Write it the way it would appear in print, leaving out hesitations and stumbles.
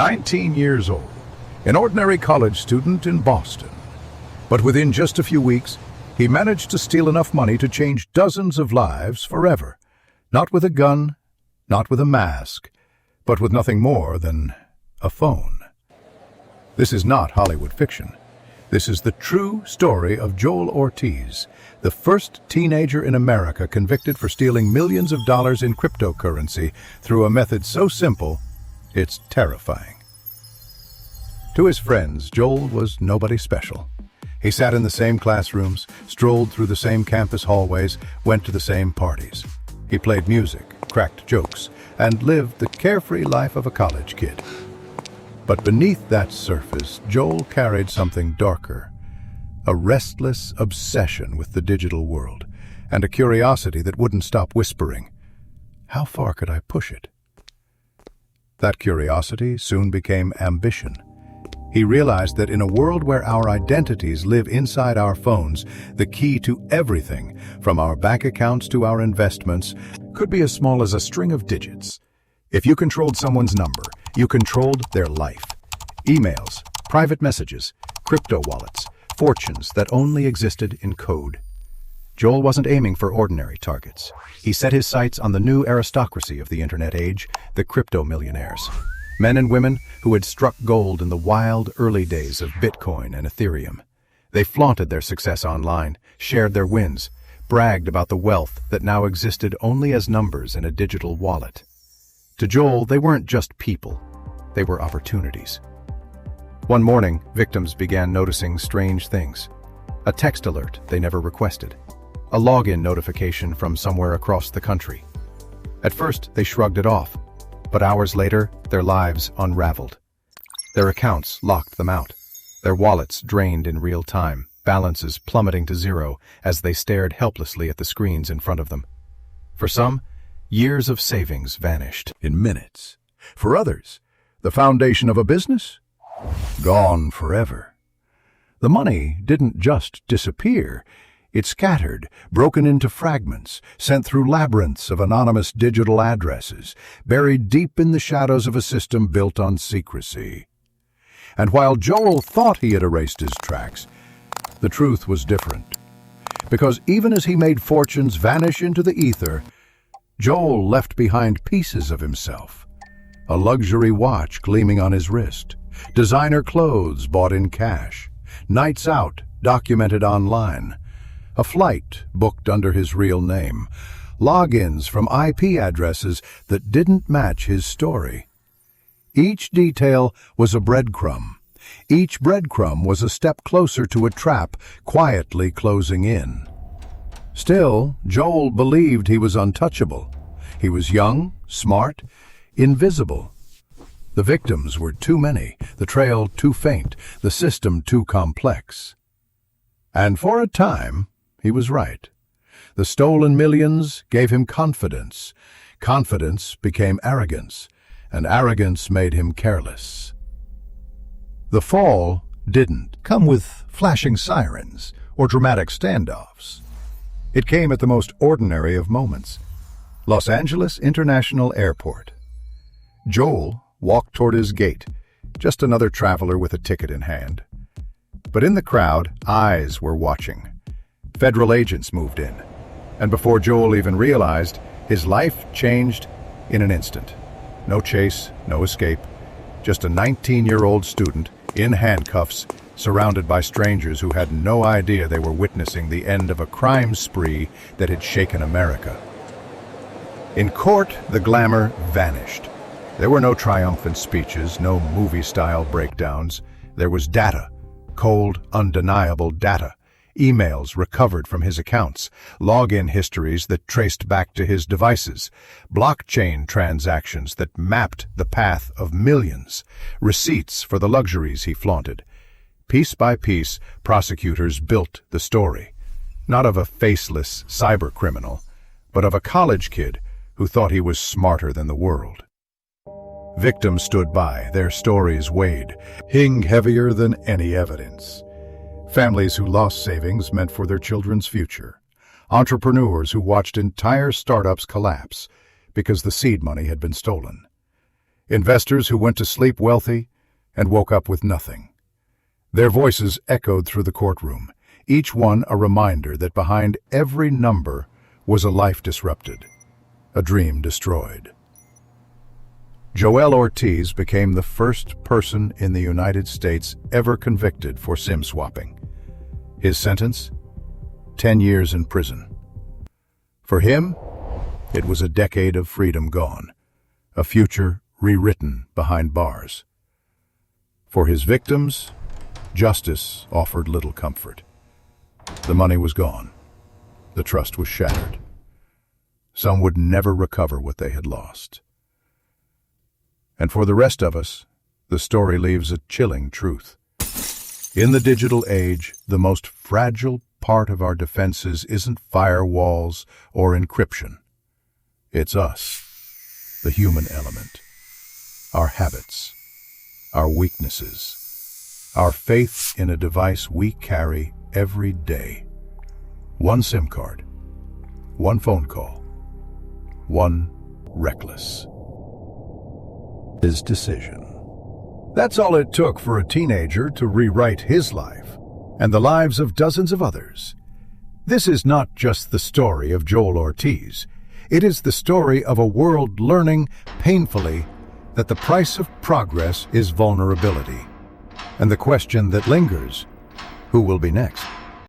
19 years old, an ordinary college student in Boston. But within just a few weeks, he managed to steal enough money to change dozens of lives forever. Not with a gun, not with a mask, but with nothing more than a phone. This is not Hollywood fiction. This is the true story of Joel Ortiz, the first teenager in America convicted for stealing millions of dollars in cryptocurrency through a method so simple, it's terrifying. To his friends, Joel was nobody special. He sat in the same classrooms, strolled through the same campus hallways, went to the same parties. He played music, cracked jokes, and lived the carefree life of a college kid. But beneath that surface, Joel carried something darker, a restless obsession with the digital world, and a curiosity that wouldn't stop whispering, "How far could I push it?" That curiosity soon became ambition. He realized that in a world where our identities live inside our phones, the key to everything, from our bank accounts to our investments, could be as small as a string of digits. If you controlled someone's number, you controlled their life. Emails, private messages, crypto wallets, fortunes that only existed in code. Joel wasn't aiming for ordinary targets. He set his sights on the new aristocracy of the internet age, the crypto millionaires. Men and women who had struck gold in the wild early days of Bitcoin and Ethereum. They flaunted their success online, shared their wins, bragged about the wealth that now existed only as numbers in a digital wallet. To Joel, they weren't just people, they were opportunities. One morning, victims began noticing strange things. A text alert they never requested. A login notification from somewhere across the country. At first, they shrugged it off, but hours later, their lives unraveled. Their accounts locked them out. Their wallets drained in real time, balances plummeting to zero as they stared helplessly at the screens in front of them. For some, years of savings vanished in minutes. For others, the foundation of a business? Gone forever. The money didn't just disappear. It scattered, broken into fragments, sent through labyrinths of anonymous digital addresses, buried deep in the shadows of a system built on secrecy. And while Joel thought he had erased his tracks, the truth was different. Because even as he made fortunes vanish into the ether, Joel left behind pieces of himself. A luxury watch gleaming on his wrist, designer clothes bought in cash, nights out documented online, a flight booked under his real name, logins from IP addresses that didn't match his story. Each detail was a breadcrumb. Each breadcrumb was a step closer to a trap quietly closing in. Still, Joel believed he was untouchable. He was young, smart, invisible. The victims were too many, the trail too faint, the system too complex. And for a time, he was right. The stolen millions gave him confidence. Confidence became arrogance, and arrogance made him careless. The fall didn't come with flashing sirens or dramatic standoffs. It came at the most ordinary of moments. Los Angeles International Airport. Joel walked toward his gate, just another traveler with a ticket in hand. But in the crowd, eyes were watching. Federal agents moved in, and before Joel even realized, his life changed in an instant. No chase, no escape, just a 19-year-old student in handcuffs, surrounded by strangers who had no idea they were witnessing the end of a crime spree that had shaken America. In court, the glamour vanished. There were no triumphant speeches, no movie-style breakdowns. There was data, cold, undeniable data. Emails recovered from his accounts, login histories that traced back to his devices, blockchain transactions that mapped the path of millions, receipts for the luxuries he flaunted. Piece by piece, prosecutors built the story, not of a faceless cybercriminal, but of a college kid who thought he was smarter than the world. Victims stood by, their stories weighed, hung heavier than any evidence. Families who lost savings meant for their children's future. Entrepreneurs who watched entire startups collapse because the seed money had been stolen. Investors who went to sleep wealthy and woke up with nothing. Their voices echoed through the courtroom, each one a reminder that behind every number was a life disrupted, a dream destroyed. Joel Ortiz became the first person in the United States ever convicted for SIM swapping. His sentence? 10 years in prison. For him, it was a decade of freedom gone, a future rewritten behind bars. For his victims, justice offered little comfort. The money was gone. The trust was shattered. Some would never recover what they had lost. And for the rest of us, the story leaves a chilling truth. In the digital age, the most fragile part of our defenses isn't firewalls or encryption. It's us, the human element, our habits, our weaknesses, our faith in a device we carry every day. One SIM card, one phone call, one reckless his decision. That's all it took for a teenager to rewrite his life and the lives of dozens of others. This is not just the story of Joel Ortiz. It is the story of a world learning painfully that the price of progress is vulnerability. And the question that lingers, who will be next?